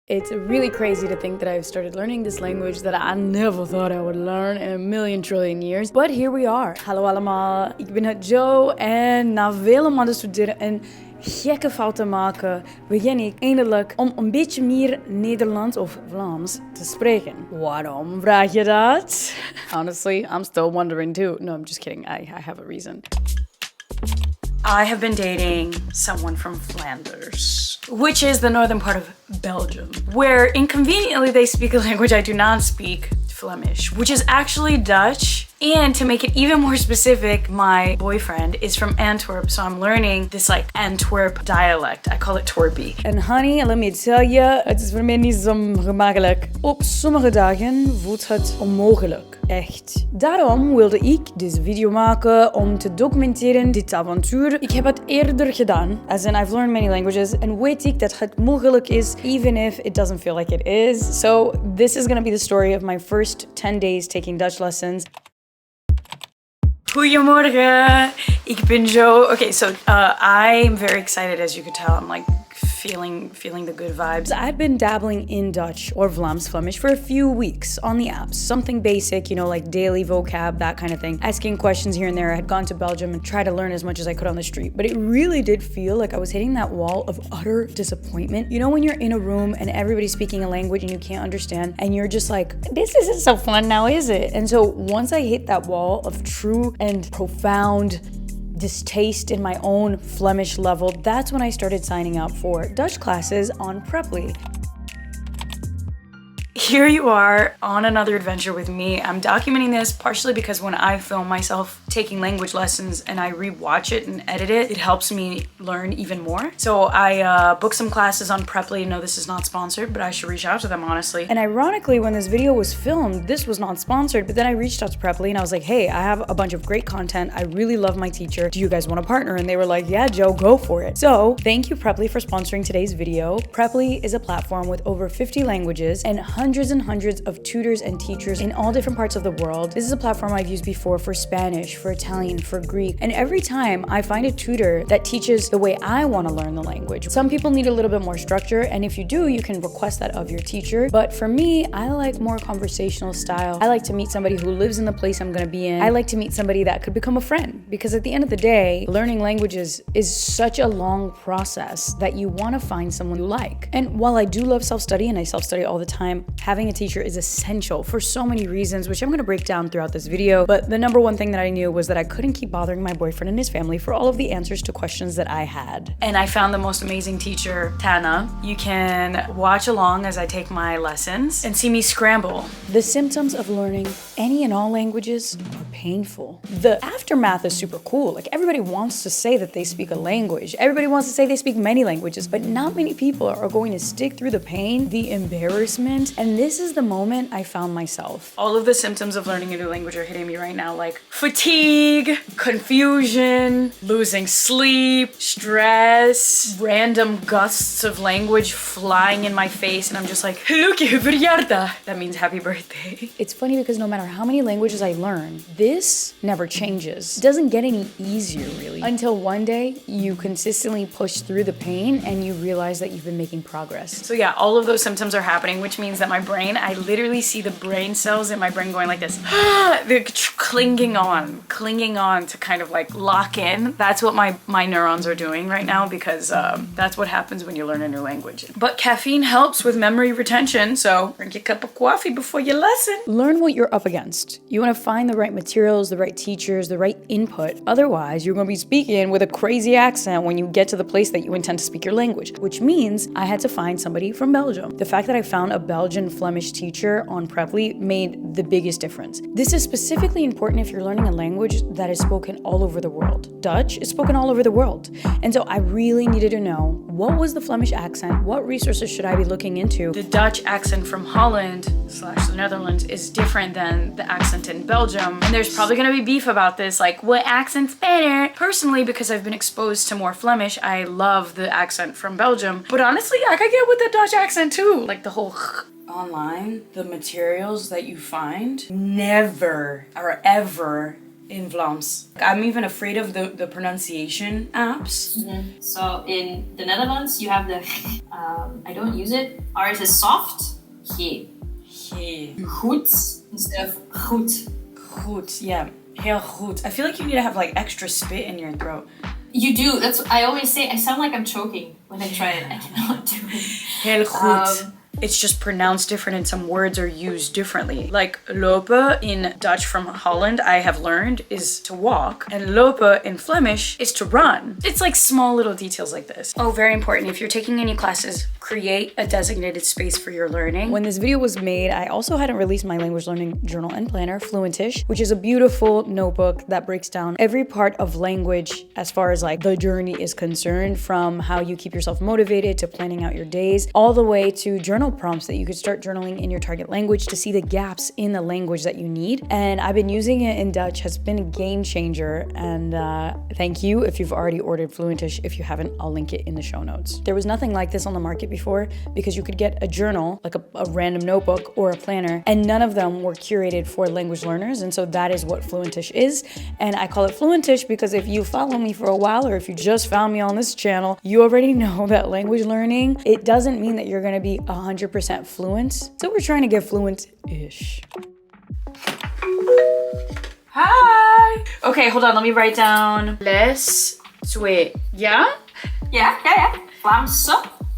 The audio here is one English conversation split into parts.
It's really crazy to think that I've started learning this language that I never thought I would learn in a million trillion years. But here we are. Hallo allemaal, ik ben het Joe en na vele maanden studeren en gekke fouten maken, begin ik eindelijk om een beetje meer Nederlands of Vlaams te spreken. Waarom vraag je dat? Honestly, I'm still wondering too. No, I'm just kidding. I have a reason. I have been dating someone from Flanders, which is the northern part of Belgium, where inconveniently they speak a language I do not speak, Flemish, which is actually Dutch. And to make it even more specific, my boyfriend is from Antwerp, so I'm learning this like Antwerp dialect. I call it Torpy. And honey, let me tell you, het is voor mij niet zo gemakkelijk. Op sommige dagen voelt het onmogelijk. Echt. Daarom wilde ik deze video maken om te documenteren dit avontuur. Ik heb het eerder gedaan, as in I've learned many languages, en weet ik dat het mogelijk is, even if it doesn't feel like it is. So this is gonna be the story of my first 10 days taking Dutch lessons. Goedemorgen, ik ben Jo. Okay, so I'm very excited, as you could tell. I'm like feeling the good vibes. I've been dabbling in Dutch or Vlaams Flemish for a few weeks on the apps. Something basic, you know, like daily vocab, that kind of thing. Asking questions here and there. I had gone to Belgium and tried to learn as much as I could on the street. But it really did feel like I was hitting that wall of utter disappointment. You know when you're in a room and everybody's speaking a language and you can't understand and you're just like, this isn't so fun now, is it? And so once I hit that wall of true and profound distaste in my own Flemish level, that's when I started signing up for Dutch classes on Preply. Here you are on another adventure with me. I'm documenting this partially because when I film myself taking language lessons and I rewatch it and edit it, it helps me learn even more. So I booked some classes on Preply. No, this is not sponsored, but I should reach out to them, honestly. And ironically, when this video was filmed, this was not sponsored, but then I reached out to Preply and I was like, hey, I have a bunch of great content. I really love my teacher. Do you guys want to partner? And they were like, yeah, Joe, go for it. So thank you, Preply, for sponsoring today's video. Preply is a platform with over 50 languages and hundreds and hundreds of tutors and teachers in all different parts of the world. This is a platform I've used before for Spanish, for Italian, for Greek, and every time I find a tutor that teaches the way I want to learn the language. Some people need a little bit more structure, and if you do, you can request that of your teacher. But for me, I like more conversational style. I like to meet somebody who lives in the place I'm going to be in. I like to meet somebody that could become a friend, because at the end of the day, learning languages is such a long process that you want to find someone you like. And while I do love self-study, and I self-study all the time, having a teacher is essential for so many reasons, which I'm going to break down throughout this video. But the number one thing that I knew was that I couldn't keep bothering my boyfriend and his family for all of the answers to questions that I had. And I found the most amazing teacher, Tana. You can watch along as I take my lessons and see me scramble. The symptoms of learning any and all languages are painful. The aftermath is super cool. Like, everybody wants to say that they speak a language. Everybody wants to say they speak many languages, but not many people are going to stick through the pain, the embarrassment, and this is the moment I found myself. All of the symptoms of learning a new language are hitting me right now, like fatigue, confusion, losing sleep, stress, random gusts of language flying in my face, and I'm just like, gelukkige verjaardag. That means happy birthday. It's funny because no matter how many languages I learn, this never changes. It doesn't get any easier, really, until one day you consistently push through the pain and you realize that you've been making progress. So yeah, all of those symptoms are happening, which means that my brain, I literally see the brain cells in my brain going like this. They're clinging on to kind of like lock in. That's what my neurons are doing right now, because that's what happens when you learn a new language. But caffeine helps with memory retention, so drink your cup of coffee before your lesson. Learn what you're up against. You want to find the right materials, the right teachers, the right input. Otherwise, you're going to be speaking with a crazy accent when you get to the place that you intend to speak your language, which means I had to find somebody from Belgium. The fact that I found a Belgian Flemish teacher on Preply made the biggest difference. This is specifically important if you're learning a language that is spoken all over the world. Dutch is spoken all over the world. And so I really needed to know, what was the Flemish accent? What resources should I be looking into? The Dutch accent from Holland/the Netherlands is different than the accent in Belgium. And there's probably gonna be beef about this, like, what accent's better? Personally, because I've been exposed to more Flemish, I love the accent from Belgium. But honestly, I could get with the Dutch accent too. Like the whole online, the materials that you find never or ever in Vlaams. I'm even afraid of the pronunciation apps. So in the Netherlands, you have the I don't use it. Ours is soft. G. Goed instead of goed. Goed, yeah. Heel goed. I feel like you need to have like extra spit in your throat. You do. That's what I always say. I sound like I'm choking when I try it. I cannot do it. Heel goed. It's just pronounced different and some words are used differently. Like lopen in Dutch from Holland, I have learned, is to walk. And lopen in Flemish is to run. It's like small little details like this. Oh, very important. If you're taking any classes, create a designated space for your learning. When this video was made, I also hadn't released my language learning journal and planner, Fluentish, which is a beautiful notebook that breaks down every part of language as far as like the journey is concerned, from how you keep yourself motivated to planning out your days, all the way to journal prompts that you could start journaling in your target language to see the gaps in the language that you need. And I've been using it in Dutch, has been a game changer. And thank you if you've already ordered Fluentish. If you haven't, I'll link it in the show notes. There was nothing like this on the market before, because you could get a journal, like a random notebook or a planner, and none of them were curated for language learners. And so that is what Fluentish is. And I call it Fluentish because if you follow me for a while, or if you just found me on this channel, you already know that language learning, it doesn't mean that you're gonna be 100% fluent. So we're trying to get fluent-ish. Hi! Okay, hold on, let me write down les twee. Yeah? Yeah. Vlaamse.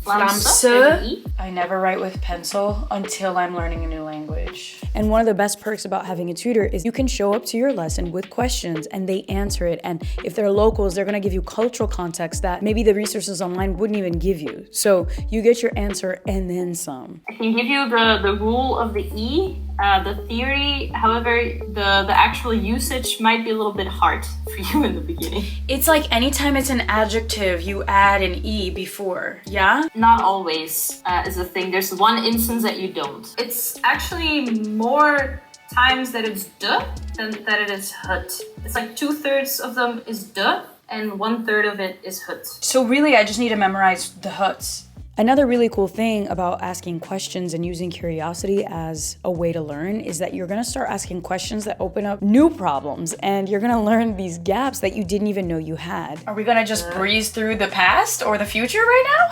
Vlaamse. I never write with pencil until I'm learning a new language. And one of the best perks about having a tutor is you can show up to your lesson with questions and they answer it. And if they're locals, they're gonna give you cultural context that maybe the resources online wouldn't even give you. So you get your answer and then some. I can give you the rule of the E, the theory. However, the actual usage might be a little bit hard for you in the beginning. It's like anytime it's an adjective, you add an E before, yeah? Not always is the thing. There's one instance that you don't. It's actually more times that it's de than that it is het. It's like 2/3 of them is de and 1/3 of it is het. So really, I just need to memorize the huts. Another really cool thing about asking questions and using curiosity as a way to learn is that you're gonna start asking questions that open up new problems, and you're gonna learn these gaps that you didn't even know you had. Are we gonna just breeze through the past or the future right now?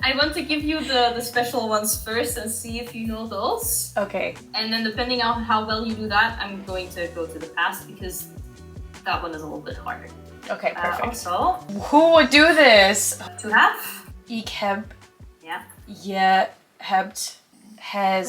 I want to give you the special ones first and see if you know those. Okay. And then depending on how well you do that, I'm going to go to the past because that one is a little bit harder. Okay, perfect. Also, who would do this? To have. Ik heb. Ja. Je hebt. Hij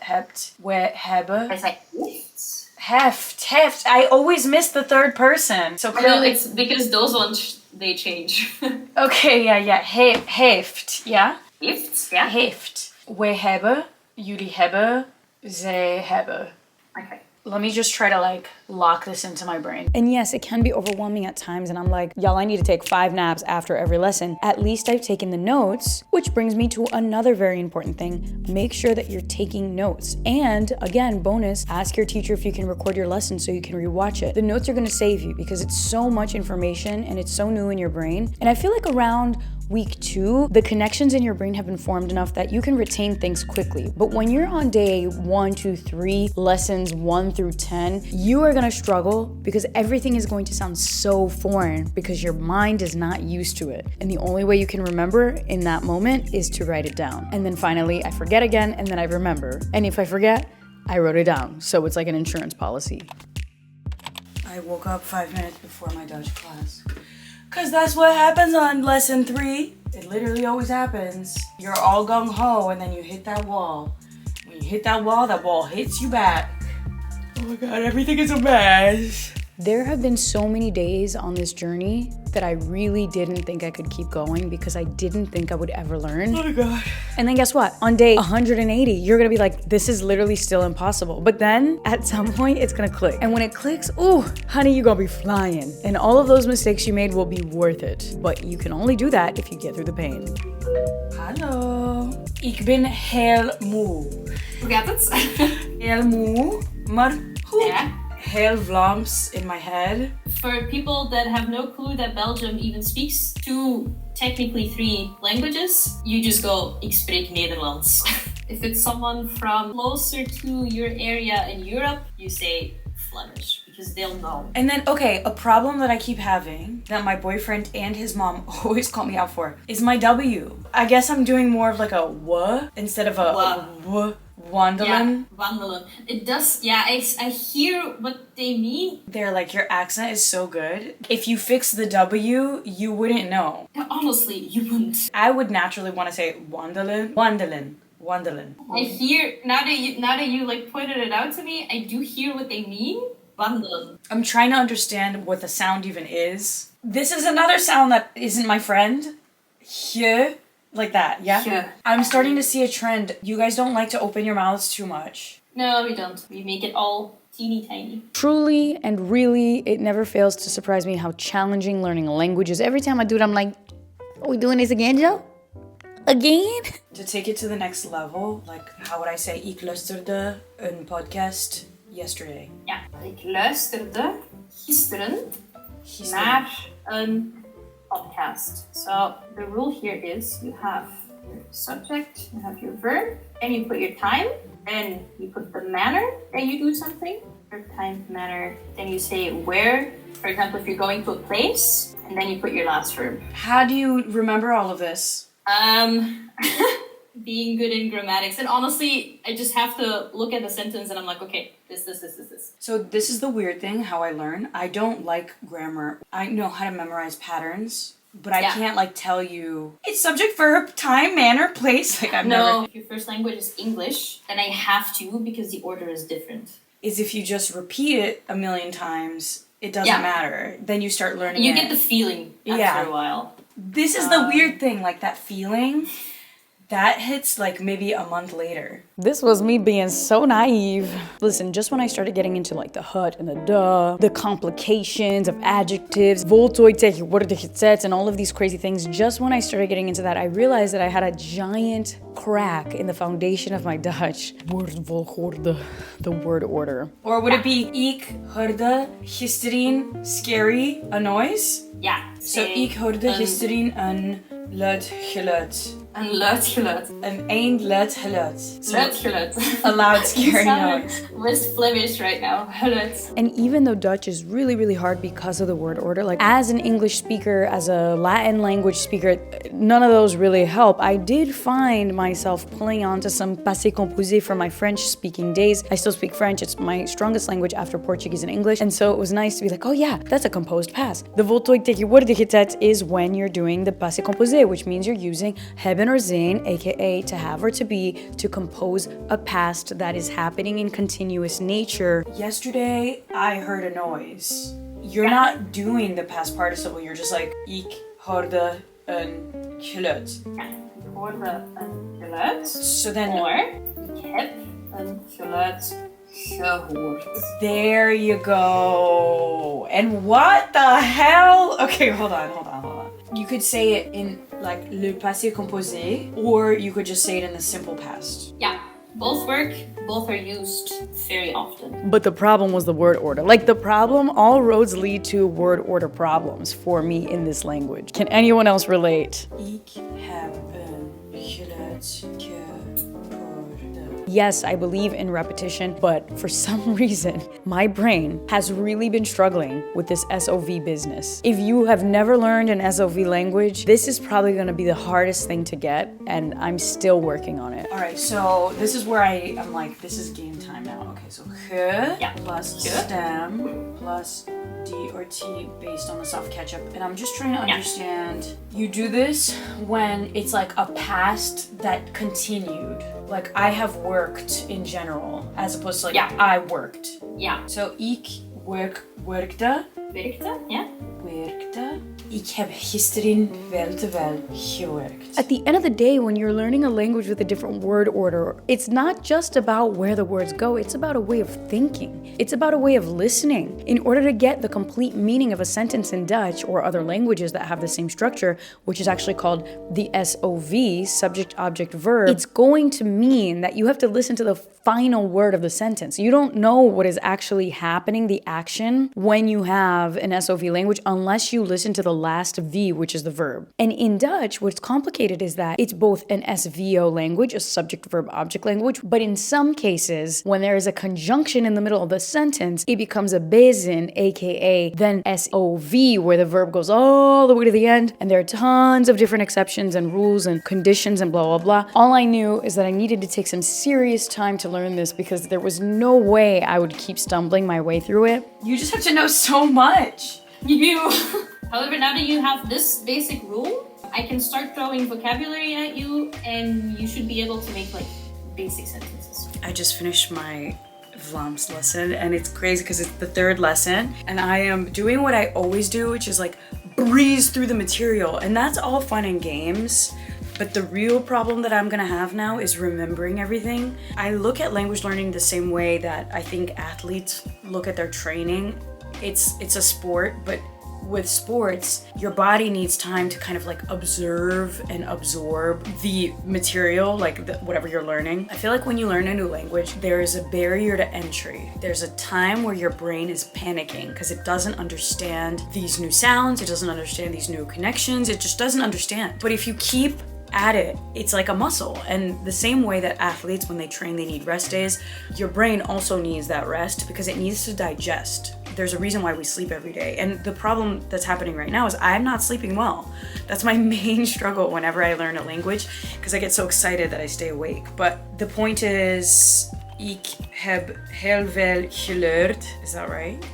hebt. We hebben. Hij zei heeft. Heft. I always miss the third person. So clearly, no, it's because those ones they change. Okay, yeah. Heeft. Yeah. Heeft. Ja. Heeft. We hebben. Jullie hebben. Zij hebben. Okay. Let me just try to like lock this into my brain. And yes, it can be overwhelming at times, and I'm like, y'all, I need to take 5 naps after every lesson. At least I've taken the notes, which brings me to another very important thing. Make sure that you're taking notes. And again, bonus, ask your teacher if you can record your lesson so you can rewatch it. The notes are gonna save you because it's so much information and it's so new in your brain. And I feel like around week 2, the connections in your brain have been formed enough that you can retain things quickly. But when you're on day 1, 2, 3, lessons 1 through 10, you are gonna struggle because everything is going to sound so foreign because your mind is not used to it. And the only way you can remember in that moment is to write it down. And then finally, I forget again, and then I remember. And if I forget, I wrote it down. So it's like an insurance policy. I woke up 5 minutes before my Dutch class. Cause that's what happens on lesson 3. It literally always happens. You're all gung-ho and then you hit that wall. When you hit that wall hits you back. Oh my God, everything is a mess. There have been so many days on this journey that I really didn't think I could keep going because I didn't think I would ever learn. Oh my God. And then guess what? On day 180, you're gonna be like, this is literally still impossible. But then at some point, it's gonna click. And when it clicks, ooh, honey, you're gonna be flying. And all of those mistakes you made will be worth it. But you can only do that if you get through the pain. Hallo. Ik ben heel moe. Hoe gaat het? Heel moe, maar goed. Yeah. Heel Vlaams in my head. For people that have no clue that Belgium even speaks 2, technically 3 languages, you just go, ik spreek Nederlands. If it's someone from closer to your area in Europe, you say Flemish. because they'll know. And then, okay, a problem that I keep having, that my boyfriend and his mom always call me out for, is my W. I guess I'm doing more of like a w instead of a w. Wandelen. Yeah, wandelen. It does, yeah, I hear what they mean. They're like, your accent is so good. If you fix the W, you wouldn't know. Honestly, you wouldn't. I would naturally want to say wandelen. Wandelen. Wandelen. I hear, now that you like pointed it out to me, I do hear what they mean. Wandelen. I'm trying to understand what the sound even is. This is another sound that isn't my friend. Here. Like that, yeah? Yeah. I'm starting to see a trend. You guys don't like to open your mouths too much. No, we don't. We make it all teeny tiny. Truly and really, it never fails to surprise me how challenging learning a language is. Every time I do it, I'm like, are we doing this again, Joe? Again? To take it to the next level, like, how would I say, ik luisterde een podcast yesterday. Ja, ik luisterde gisteren naar een podcast. So the rule here is you have your subject, you have your verb, and you put your time, and you put the manner that you do something. Verb, time, manner. Then you say where. For example, if you're going to a place, and then you put your last verb. How do you remember all of this? Being good in grammatics. And honestly, I just have to look at the sentence and I'm like, okay, this. So this is the weird thing, how I learn. I don't like grammar. I know how to memorize patterns, but I can't like tell you, it's subject, verb, time, manner, place. Like If your first language is English, then I have to because the order is different. Is if you just repeat it a million times, it doesn't matter. Then you start learning You get the feeling after a while. This is the weird thing, like that feeling. That hits like maybe a month later. This was me being so naive. Listen, just when I started getting into like the hut and the duh, the complications of adjectives, voltooid tegenwoordige sets, and all of these crazy things, just when I started getting into that, I realized that I had a giant crack in the foundation of my Dutch. Woordvolgorde, the word order. Or would it be ik hoorde gisteren scary a noise? Yeah. So ik hoorde gisteren een luid geluid. Een luid geluid. Een luid geluid. Luid geluid. A loud, scary noise. West Flemish right now. Geluid. And even though Dutch is really, really hard because of the word order, like as an English speaker, as a Latin language speaker, none of those really help. I did find myself pulling onto some passé composé from my French-speaking days. I still speak French. It's my strongest language after Portuguese and English. And so it was nice to be like, oh yeah, that's a composed past. The voltooid tegenwoordige tijd is when you're doing the passé composé, which means you're using hebben or zijn, aka to have or to be, to compose a past that is happening in continuous nature. Yesterday, I heard a noise. You're not doing the past participle, you're just like, ik hoorde een geluid. Ja, ik hoorde een geluid. So then, or, ik heb een geluid gehoord. There you go. And what the hell? Okay, hold on. You could say it in like le passé composé, or you could just say it in the simple past. Yeah, both work, both are used very often. But the problem was the word order. Like the problem, all roads lead to word order problems for me in this language. Can anyone else relate? Ik heb een geluid gehoord. Yes, I believe in repetition, but for some reason, my brain has really been struggling with this SOV business. If you have never learned an SOV language, this is probably gonna be the hardest thing to get, and I'm still working on it. All right, so this is where I'm like, this is game time now. Okay, so ge plus stem plus D or T based on the soft ketchup. And I'm just trying to understand, you do this when it's like a past that continued. Like I have worked in general, as opposed to like I worked. Yeah. So ik werkte. Werkte, yeah. Werkte. Ik heb gisteren wel gewerkt. At the end of the day, when you're learning a language with a different word order, it's not just about where the words go, it's about a way of thinking. It's about a way of listening. In order to get the complete meaning of a sentence in Dutch or other languages that have the same structure, which is actually called the SOV, subject, object, verb, it's going to mean that you have to listen to the final word of the sentence. You don't know what is actually happening, the action, when you have an SOV language, unless you listen to the last V, which is the verb. And in Dutch, what's complicated is that it's both an SVO language, a subject verb object language, but in some cases, when there is a conjunction in the middle of the sentence, it becomes a bezin, aka then SOV, where the verb goes all the way to the end. And there are tons of different exceptions and rules and conditions and blah, blah, blah. All I knew is that I needed to take some serious time to learn this because there was no way I would keep stumbling my way through it. You just have to know so much. You. However, now that you have this basic rule, I can start throwing vocabulary at you and you should be able to make like basic sentences. I just finished my Vlaams lesson and it's crazy because it's the third lesson and I am doing what I always do, which is like breeze through the material, and that's all fun and games. But the real problem that I'm gonna have now is remembering everything. I look at language learning the same way that I think athletes look at their training. It's a sport, but with sports, your body needs time to kind of like observe and absorb the material, like whatever you're learning. I feel like when you learn a new language, there is a barrier to entry. There's a time where your brain is panicking because it doesn't understand these new sounds, it doesn't understand these new connections, it just doesn't understand. But if you keep at it, it's like a muscle. And the same way that athletes, when they train, they need rest days, your brain also needs that rest because it needs to digest. There's a reason why we sleep every day. And the problem that's happening right now is I'm not sleeping well. That's my main struggle whenever I learn a language because I get so excited that I stay awake. But the point is, ik heb heel veel geleerd. Is that right?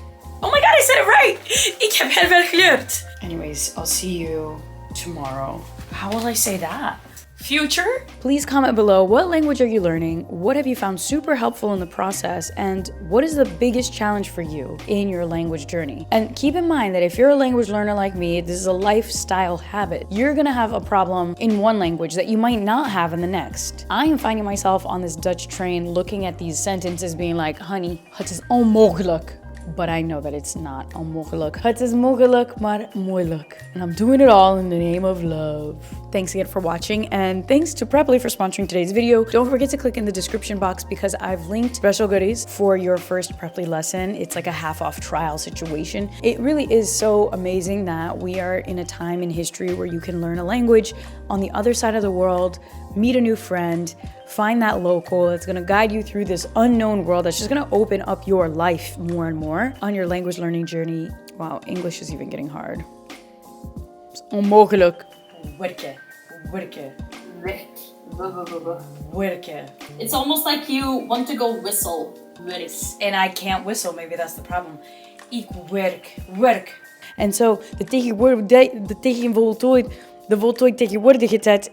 Oh my God, I said it right! Ik heb heel veel geleerd. Anyways, I'll see you tomorrow. How will I say that? Future? Please comment below, what language are you learning? What have you found super helpful in the process? And what is the biggest challenge for you in your language journey? And keep in mind that if you're a language learner like me, this is a lifestyle habit. You're gonna have a problem in one language that you might not have in the next. I am finding myself on this Dutch train looking at these sentences being like, honey, het is onmogelijk. But I know that it's not onmogelijk. Het is mogelijk, maar moeilijk. And I'm doing it all in the name of love. Thanks again for watching, and thanks to Preply for sponsoring today's video. Don't forget to click in the description box because I've linked special goodies for your first Preply lesson. It's like a half-off trial situation. It really is so amazing that we are in a time in history where you can learn a language on the other side of the world, meet a new friend, find that local that's gonna guide you through this unknown world that's just gonna open up your life more and more on your language learning journey. Wow, English is even getting hard. It's onmogelijk. Werken, werken, werken. It's almost like you want to go whistle. And I can't whistle, maybe that's the problem. Ik werk. En zo, de voltooid tegenwoordige tijd